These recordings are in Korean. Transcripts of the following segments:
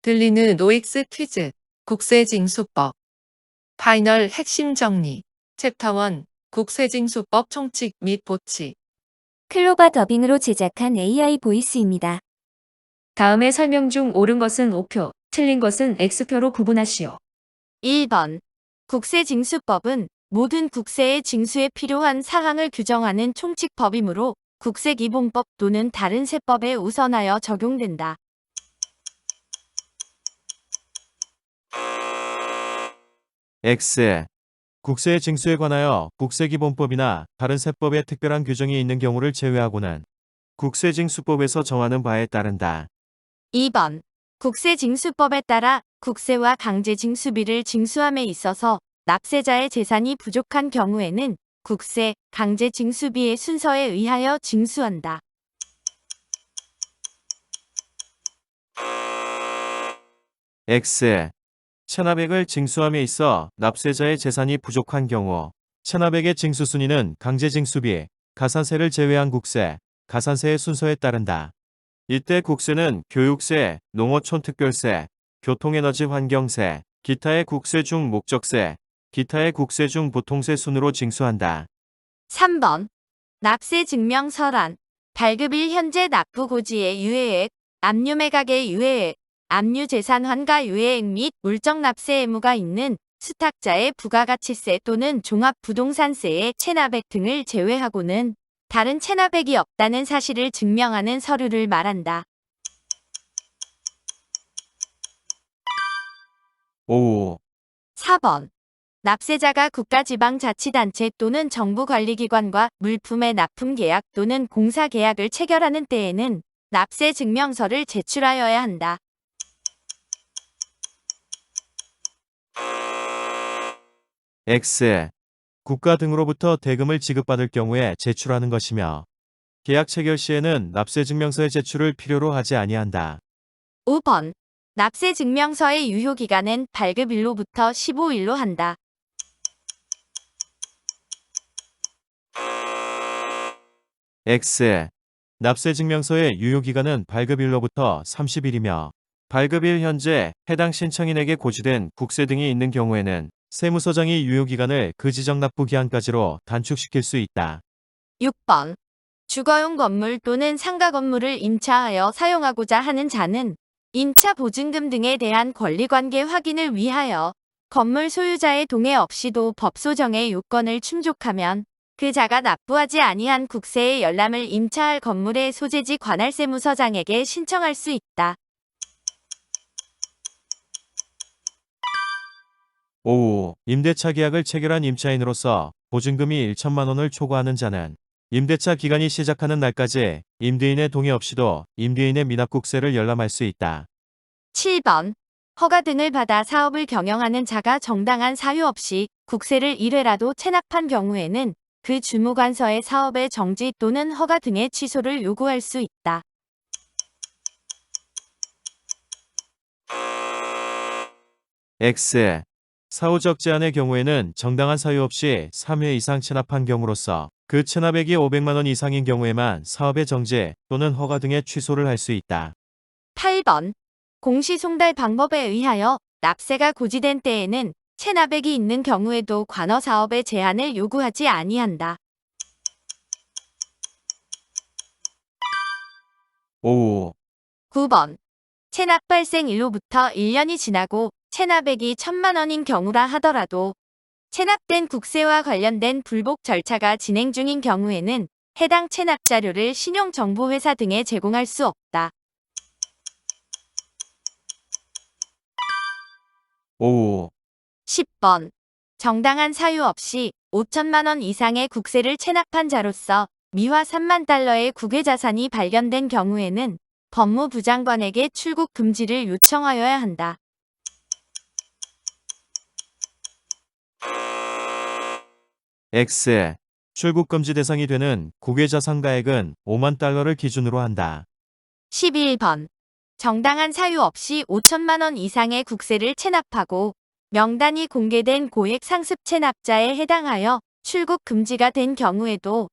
들리는 노익스 퀴즈, 국세징수법, 파이널 핵심 정리, 챕터 1, 국세징수법 총칙 및 보치. 클로바 더빙으로 제작한 AI 보이스입니다. 다음의 설명 중 옳은 것은 O표, 틀린 것은 X표로 구분하시오. 1번. 국세징수법은 모든 국세의 징수에 필요한 사항을 규정하는 총칙법이므로 국세기본법 또는 다른 세법에 우선하여 적용된다. X. 국세의 징수에 관하여 국세기본법이나 다른 세법에 특별한 규정이 있는 경우를 제외하고는 국세징수법에서 정하는 바에 따른다. 2번. 국세징수법에 따라 국세와 강제징수비를 징수함에 있어서 납세자의 재산이 부족한 경우에는 국세, 강제징수비의 순서에 의하여 징수한다. X. 체납액을 징수함에 있어 납세자의 재산이 부족한 경우 체납액의 징수 순위는 강제징수비, 가산세를 제외한 국세, 가산세의 순서에 따른다. 이때 국세는 교육세, 농어촌특별세, 교통에너지 환경세, 기타의 국세 중 목적세, 기타의 국세 중 보통세 순으로 징수한다. 3번. 납세 증명서란 발급일 현재 납부 고지의 유예액, 압류 매각의 유예액, 압류 재산 환가 유예액 및 물적 납세 의무가 있는 수탁자의 부가가치세 또는 종합부동산세의 체납액 등을 제외하고는 다른 체납액이 없다는 사실을 증명하는 서류를 말한다. 5. 4번. 납세자가 국가지방자치단체 또는 정부관리기관과 물품의 납품 계약 또는 공사 계약을 체결하는 때에는 납세 증명서를 제출하여야 한다. X. 국가 등으로부터 대금을 지급받을 경우에 제출하는 것이며 계약 체결 시에는 납세 증명서의 제출을 필요로 하지 아니한다. 5번. 납세 증명서의 유효기간은 발급일로부터 15일로 한다. X. 납세 증명서의 유효기간은 발급일로부터 30일이며 발급일 현재 해당 신청인에게 고지된 국세 등이 있는 경우에는 세무서장이 유효기간을 그 지정 납부기한까지로 단축시킬 수 있다. 6번. 주거용 건물 또는 상가 건물을 임차하여 사용하고자 하는 자는 임차 보증금 등에 대한 권리관계 확인을 위하여 건물 소유자의 동의 없이도 법소정의 요건을 충족하면 그 자가 납부하지 아니한 국세의 열람을 임차할 건물의 소재지 관할세무서장에게 신청할 수 있다. 5. 임대차 계약을 체결한 임차인으로서 보증금이 1천만 원을 초과하는 자는 임대차 기간이 시작하는 날까지 임대인의 동의 없이도 임대인의 미납국세를 열람할 수 있다. 7번. 허가 등을 받아 사업을 경영하는 자가 정당한 사유 없이 국세를 1회라도 체납한 경우에는 그 주무관서의 사업의 정지 또는 허가 등의 취소를 요구할 수 있다. X. 사후적 제한의 경우에는 정당한 사유 없이 3회 이상 체납한 경우로서 그 체납액이 500만 원 이상인 경우에만 사업의 정지 또는 허가 등의 취소를 할 수 있다. 8번. 공시송달 방법에 의하여 납세가 고지된 때에는 체납액이 있는 경우에도 관어사업의 제한을 요구하지 아니한다. 5. 9번. 체납 발생일로부터 1년이 지나고 체납액이 1,000만 원인 경우라 하더라도 체납된 국세와 관련된 불복 절차가 진행 중인 경우에는 해당 체납 자료를 신용정보회사 등에 제공할 수 없다. 5. 10번. 정당한 사유 없이 5천만 원 이상의 국세를 체납한 자로서 미화 3만 달러의 국외자산이 발견된 경우에는 법무부 장관에게 출국 금지를 요청하여야 한다. X. 출국 금지 대상이 되는 국외자산가액은 5만 달러를 기준으로 한다. 11번. 정당한 사유 없이 5천만 원 이상의 국세를 체납하고 명단이 공개된 고액 상습 체납자에 해당하여 출국 금지가 된 경우에도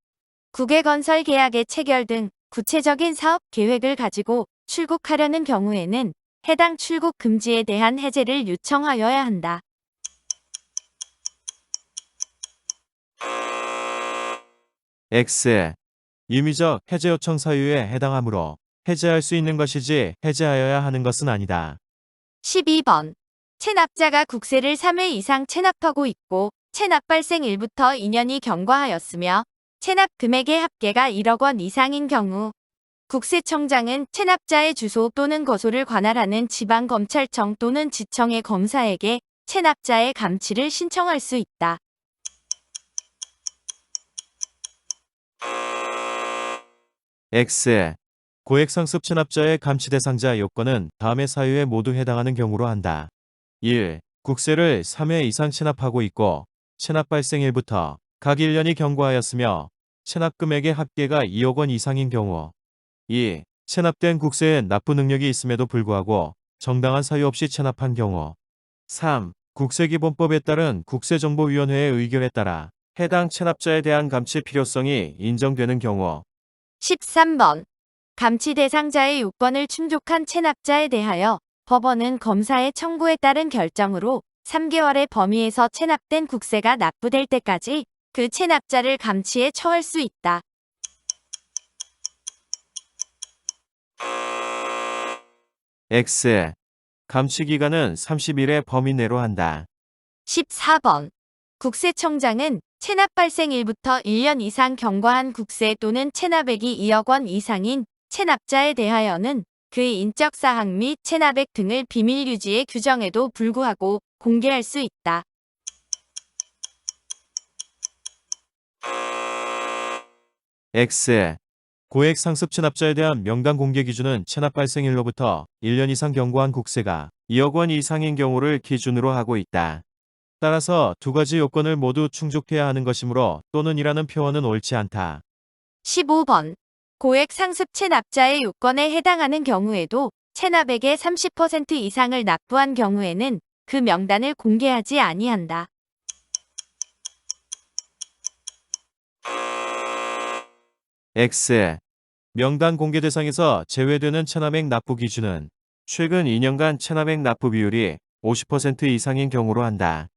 국외건설 계약의 체결 등 구체적인 사업 계획을 가지고 출국하려는 경우에는 해당 출국 금지에 대한 해제를 요청하여야 한다. X. 임의적 해제 요청 사유에 해당하므로 해제할 수 있는 것이지 해제하여야 하는 것은 아니다. 12번. 체납자가 국세를 3회 이상 체납하고 있고 체납 발생 일부터 2년이 경과하였으며 체납 금액의 합계가 1억 원 이상인 경우 국세청장은 체납자의 주소 또는 거소를 관할하는 지방검찰청 또는 지청의 검사에게 체납자의 감치를 신청할 수 있다. X. 고액 상습 체납자의 감치 대상자 요건은 다음의 사유에 모두 해당하는 경우로 한다. 1. 국세를 3회 이상 체납하고 있고 체납 발생일부터 각 1년이 경과하였으며 체납 금액의 합계가 2억 원 이상인 경우. 2. 체납된 국세에 납부 능력이 있음에도 불구하고 정당한 사유 없이 체납한 경우. 3. 국세기본법에 따른 국세정보위원회의 의결에 따라 해당 체납자에 대한 감치 필요성이 인정되는 경우. 13번. 감치 대상자의 요건을 충족한 체납자에 대하여 법원은 검사의 청구에 따른 결정으로 3개월의 범위에서 체납된 국세가 납부될 때까지 그 체납자를 감치에 처할 수 있다. X. 감치 기간은 30일의 범위 내로 한다. 14번. 국세청장은 체납 발생일부터 1년 이상 경과한 국세 또는 체납액이 2억 원 이상인 체납자에 대하여는 그의 인적사항 및 체납액 등을 비밀 유지의 규정에도 불구하고 공개할 수 있다. X. 고액 상습 체납자에 대한 명단 공개 기준은 체납 발생일로부터 1년 이상 경과한 국세가 2억 원 이상인 경우를 기준으로 하고 있다. 따라서 두 가지 요건을 모두 충족해야 하는 것이므로 또는 이라는 표현은 옳지 않다. 15번. 고액 상습 체납자의 요건에 해당하는 경우에도 체납액의 30% 이상을 납부한 경우에는 그 명단을 공개하지 아니한다. X. 명단 공개 대상에서 제외되는 체납액 납부 기준은 최근 2년간 체납액 납부 비율이 50% 이상인 경우로 한다.